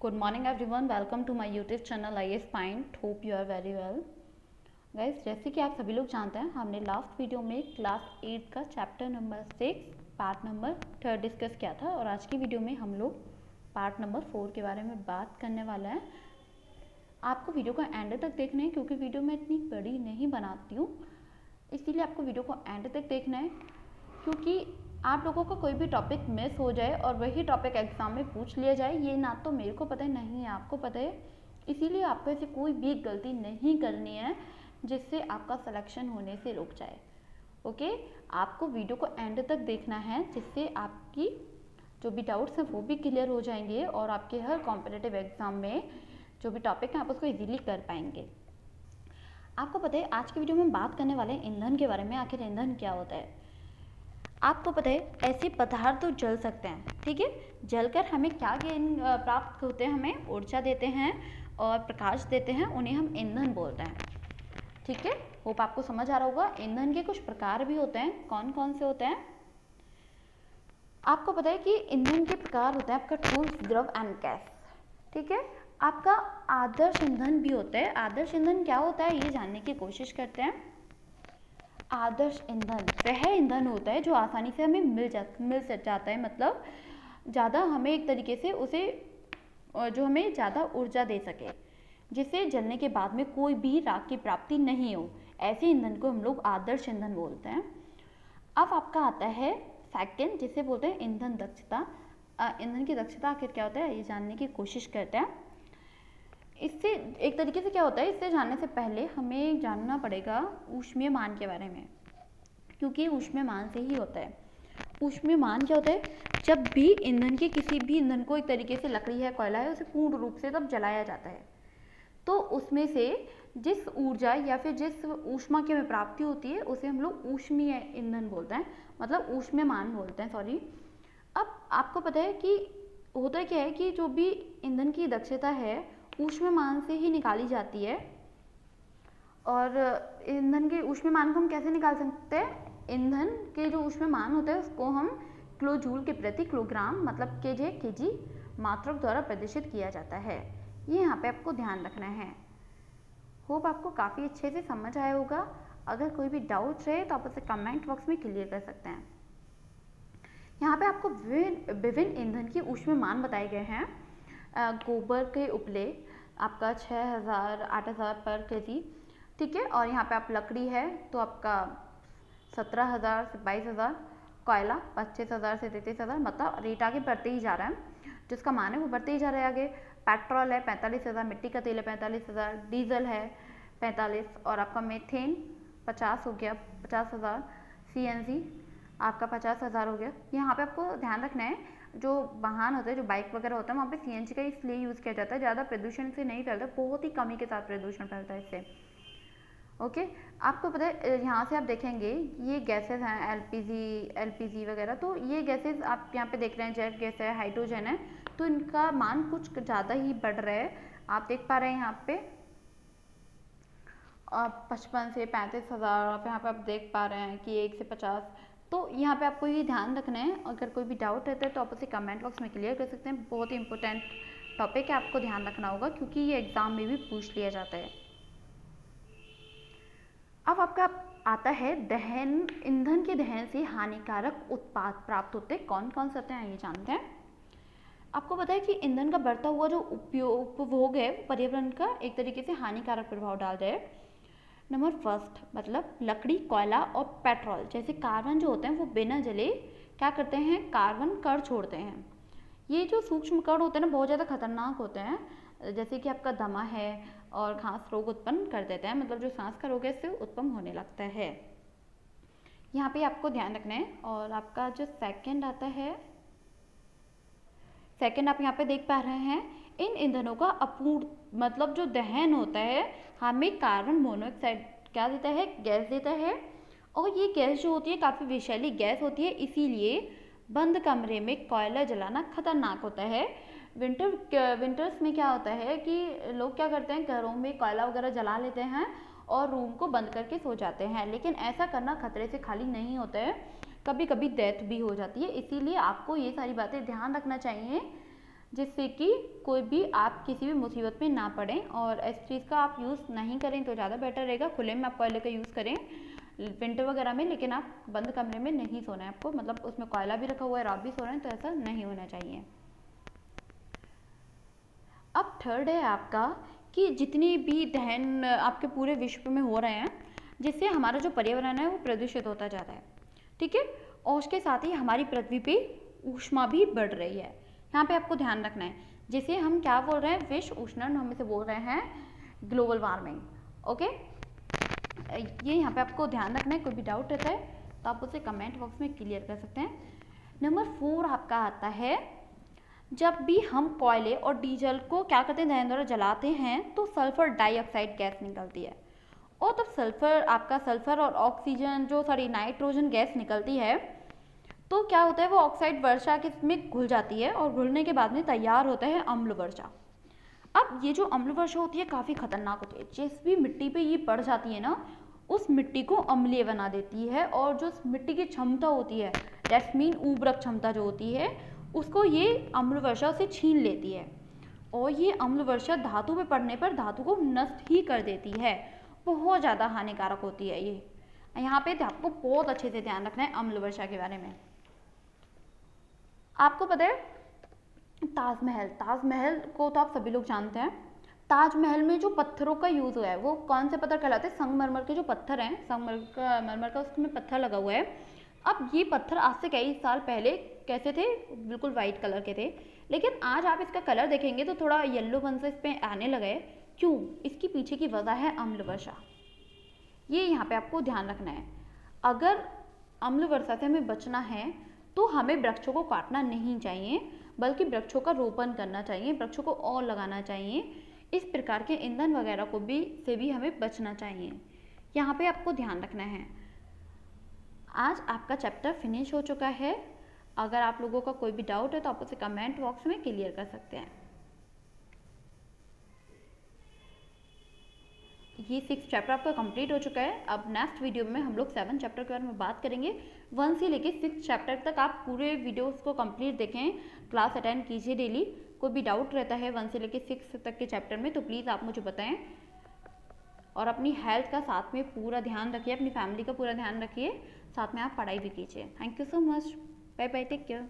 Good morning everyone, welcome to my YouTube channel IAS Point. Hope you are very well. Guys, जैसे कि आप सभी लोग जानते हैं, हमने लास्ट वीडियो में क्लास 8 का chapter number 6 part number 3 discuss किया था और आज की वीडियो में हम लोग पार्ट नंबर 4 के बारे में बात करने वाला है। आपको वीडियो को एंड तक देखना है क्योंकि वीडियो मैं इतनी बड़ी नहीं बनाती हूँ, इसीलिए आपको वीडियो को एंड तक देखना है क्योंकि आप लोगों का कोई भी टॉपिक मिस हो जाए और वही टॉपिक एग्ज़ाम में पूछ लिया जाए, ये ना तो मेरे को पता है नहीं आपको पता है। इसीलिए आपको ऐसी कोई भी गलती नहीं करनी है जिससे आपका सिलेक्शन होने से रुक जाए। ओके, आपको वीडियो को एंड तक देखना है जिससे आपकी जो भी डाउट्स हैं वो भी क्लियर हो जाएंगे और आपके हर कॉम्पिटिटिव एग्ज़ाम में जो भी टॉपिक है आप उसको ईजीली कर पाएंगे। आपको पता है आज की वीडियो में बात करने वाले हैं ईंधन के बारे में। आखिर ईंधन क्या होता है? आपको पता है ऐसे पदार्थ तो जल सकते हैं, ठीक है। जलकर हमें क्या प्राप्त होते हैं? हमें ऊर्जा देते हैं और प्रकाश देते हैं, उन्हें हम ईंधन बोलते हैं, ठीक है। होप आपको समझ आ रहा होगा। ईंधन के कुछ प्रकार भी होते हैं, कौन कौन से होते हैं? आपको पता है कि ईंधन के प्रकार होते हैं आपका ठोस, द्रव एंड गैस, ठीक है। आपका आदर्श ईंधन भी होता है। आदर्श ईंधन क्या होता है ये जानने की कोशिश करते हैं। आदर्श ईंधन वह ईंधन होता है जो आसानी से हमें मिल जाता है, मतलब ज़्यादा हमें एक तरीके से उसे जो हमें ज़्यादा ऊर्जा दे सके, जिससे जलने के बाद में कोई भी राख की प्राप्ति नहीं हो। ऐसे ईंधन को हम लोग आदर्श ईंधन बोलते हैं। अब आपका आता है सेकंड, जिसे बोलते हैं ईंधन दक्षता। ईंधन की दक्षता आखिर क्या होता है ये जानने की कोशिश करते हैं। इससे एक तरीके से क्या होता है, इससे जानने से पहले हमें जानना पड़ेगा ऊष्मीयमान के बारे में, क्योंकि ऊष्मीयमान से ही होता है। ऊष्मीयमान क्या होता है? जब भी ईंधन के किसी भी ईंधन को एक तरीके से लकड़ी है, कोयला है, उसे पूर्ण रूप से तब जलाया जाता है तो उसमें से जिस ऊर्जा या फिर जिस ऊष्मा की हमें प्राप्ति होती है उसे हम लोग ऊष्मीय ईंधन बोलते हैं, मतलब ऊष्मीयमान बोलते हैं, सॉरी। अब आपको पता है कि होता क्या है कि जो भी ईंधन की दक्षता है ऊष्मीयमान से ही निकाली जाती है। और ईंधन के ऊष्मीयमान को हम कैसे निकाल सकते हैं? ईंधन के जो ऊष्मीयमान होते हैं उसको हम किलोजूल के प्रति किलोग्राम, मतलब केजी मात्रक द्वारा प्रदर्शित किया जाता है। ये यहाँ पे आपको ध्यान रखना है। होप आपको काफ़ी अच्छे से समझ आया होगा। अगर कोई भी डाउट रहे तो आप उसे कमेंट बॉक्स में क्लियर कर सकते हैं। यहाँ पे आपको विभिन्न ईंधन की ऊष्मीयमान बताए गए हैं। गोबर के उपले आपका 6000 8000 पर केजी, ठीक है। और यहाँ पे आप लकड़ी है तो आपका 17000 से 22000, कोयला 25000 से 33000, मतलब रेट आगे बढ़ते ही जा रहा है, जिसका मान है वो बढ़ते ही जा रहा है आगे। पेट्रोल है 45000, मिट्टी का तेल है 45000, डीजल है 45, और आपका मीथेन 50 हो गया 50000, CNG आपका 50000 हो गया। यहाँ पे आपको ध्यान रखना है जो वाहन होते हैं, जो बाइक वगैरह होता है, वहाँ पे CNG का इसलिए यूज़ किया जाता है, ज़्यादा प्रदूषण से नहीं फैलता, बहुत ही कमी के साथ प्रदूषण फैलता है इससे। ओके, आपको पता है यहाँ से आप देखेंगे ये गैसेस हैं LPG वगैरह, तो ये गैसेस आप यहाँ पे देख रहे हैं, जेट गैस है, हाइड्रोजन है, तो इनका मान कुछ ज़्यादा ही बढ़ रहा है। आप देख पा रहे हैं यहाँ पे 55 से 35,000, आप यहाँ पे आप देख पा रहे हैं कि 1 से 50। तो यहाँ पे आपको ये ध्यान रखना है। अगर कोई भी डाउट रहता है तो आप उसे कमेंट बॉक्स में क्लियर कर सकते हैं। बहुत ही इंपॉर्टेंट टॉपिक है, आपको ध्यान रखना होगा क्योंकि ये एग्जाम में भी पूछ लिया जाता है। अब आपका आता है दहन। ईंधन के दहन से हानिकारक उत्पाद प्राप्त होते हैं, कौन कौन से होते हैं ये जानते हैं। आपको पता है कि ईंधन का बढ़ता हुआ जो उपभोग है पर्यावरण का एक तरीके से हानिकारक प्रभाव डाल रहा है। नंबर फर्स्ट, मतलब लकड़ी, कोयला और पेट्रोल जैसे कार्बन जो होते हैं वो बिना जले क्या करते हैं? कार्बन कण छोड़ते हैं। ये जो सूक्ष्म कण होते हैं ना बहुत ज़्यादा खतरनाक होते हैं, जैसे कि आपका दमा है और खास रोग उत्पन्न कर देते हैं, मतलब जो सांस का रोग है इससे उत्पन्न होने लगता है। यहाँ पे आपको ध्यान रखना है। और आपका जो सेकंड आता है, सेकंड आप यहाँ पे देख पा रहे हैं, इन ईंधनों का अपूर्ण मतलब जो दहन होता है हमें कार्बन मोनोऑक्साइड क्या देता है? गैस देता है। और ये गैस जो होती है काफ़ी विषैली गैस होती है, इसीलिए बंद कमरे में कोयला जलाना खतरनाक होता है। विंटर्स में क्या होता है कि लोग क्या करते हैं, घरों में कोयला वगैरह जला लेते हैं और रूम को बंद करके सो जाते हैं, लेकिन ऐसा करना खतरे से खाली नहीं होता है, कभी कभी डेथ भी हो जाती है। इसीलिए आपको ये सारी बातें ध्यान रखना चाहिए जिससे कि कोई भी आप किसी भी मुसीबत में ना पड़ें, और इस चीज़ का आप यूज़ नहीं करें तो ज़्यादा बेटर रहेगा। खुले में आप कोयले का यूज़ करें विंटर वगैरह में, लेकिन आप बंद कमरे में नहीं सोना है आपको, मतलब उसमें कोयला भी रखा हुआ है और आप भी सो रहे हैं, तो ऐसा नहीं होना चाहिए। अब थर्ड है आपका कि जितने भी दहन आपके पूरे विश्व में हो रहे हैं, जिससे हमारा जो पर्यावरण है वो प्रदूषित होता जा रहा है, ठीक है। और उसके साथ ही हमारी पृथ्वी पे ऊष्मा भी बढ़ रही है। यहाँ पे आपको ध्यान रखना है, जिसे हम क्या बोल रहे हैं, विश्व उष्णन, हम इसे बोल रहे हैं ग्लोबल वार्मिंग। ओके, ये यहाँ पे आपको ध्यान रखना है। कोई भी डाउट रहता है तो आप उसे कमेंट बॉक्स में क्लियर कर सकते हैं। नंबर 4 आपका आता है, जब भी हम कोयले और डीजल को क्या करते हैं, दहन द्वारा जलाते हैं तो सल्फर डाइऑक्साइड गैस निकलती है। और तब सल्फर और ऑक्सीजन जो नाइट्रोजन गैस निकलती है, तो क्या होता है, वो ऑक्साइड वर्षा के में घुल जाती है और घुलने के बाद में तैयार होता है अम्ल वर्षा। अब ये जो अम्ल वर्षा होती है काफ़ी खतरनाक होती है। जिस भी मिट्टी पे ये पड़ जाती है ना, उस मिट्टी को अम्लीय बना देती है, और जो मिट्टी की क्षमता होती है, दैट्स मीन उर्वरक क्षमता जो होती है, उसको ये अम्ल वर्षा से छीन लेती है। और ये अम्ल वर्षा धातु पे पड़ने पर धातु को नष्ट ही कर देती है। बहुत ज़्यादा हानिकारक होती है ये। यहाँ पे आपको बहुत अच्छे से ध्यान रखना है अम्ल वर्षा के बारे में। आपको पता है ताजमहल को तो आप सभी लोग जानते हैं। ताजमहल में जो पत्थरों का यूज़ हुआ है वो कौन से पत्थर कहलाते हैं, संगमरमर के जो पत्थर हैं, संगमरमर का उसमें पत्थर लगा हुआ है। अब ये पत्थर आज से कई साल पहले कैसे थे, बिल्कुल वाइट कलर के थे, लेकिन आज आप इसका कलर देखेंगे तो थोड़ा येल्लोपन से इस पर आने लगा है। क्यों? इसकी पीछे की वजह है अम्ल वर्षा। ये यहाँ पे आपको ध्यान रखना है। अगर अम्ल वर्षा से हमें बचना है तो हमें वृक्षों को काटना नहीं चाहिए, बल्कि वृक्षों का रोपण करना चाहिए, वृक्षों को और लगाना चाहिए। इस प्रकार के ईंधन वगैरह को भी हमें बचना चाहिए। यहाँ पे आपको ध्यान रखना है। आज आपका चैप्टर फिनिश हो चुका है। अगर आप लोगों का कोई भी डाउट है तो आप उसे कमेंट बॉक्स में क्लियर कर सकते हैं। ये 6 चैप्टर आपका कंप्लीट हो चुका है। अब नेक्स्ट वीडियो में हम लोग 7 चैप्टर के बारे में बात करेंगे। 1 से लेके 6 चैप्टर तक आप पूरे वीडियोस को कंप्लीट देखें, क्लास अटेंड कीजिए डेली। कोई भी डाउट रहता है 1 से लेके 6 तक के चैप्टर में तो प्लीज़ आप मुझे बताएं। और अपनी हेल्थ का साथ में पूरा ध्यान रखिए, अपनी फैमिली का पूरा ध्यान रखिए, साथ में आप पढ़ाई भी कीजिए। Thank you so much, bye bye, take care.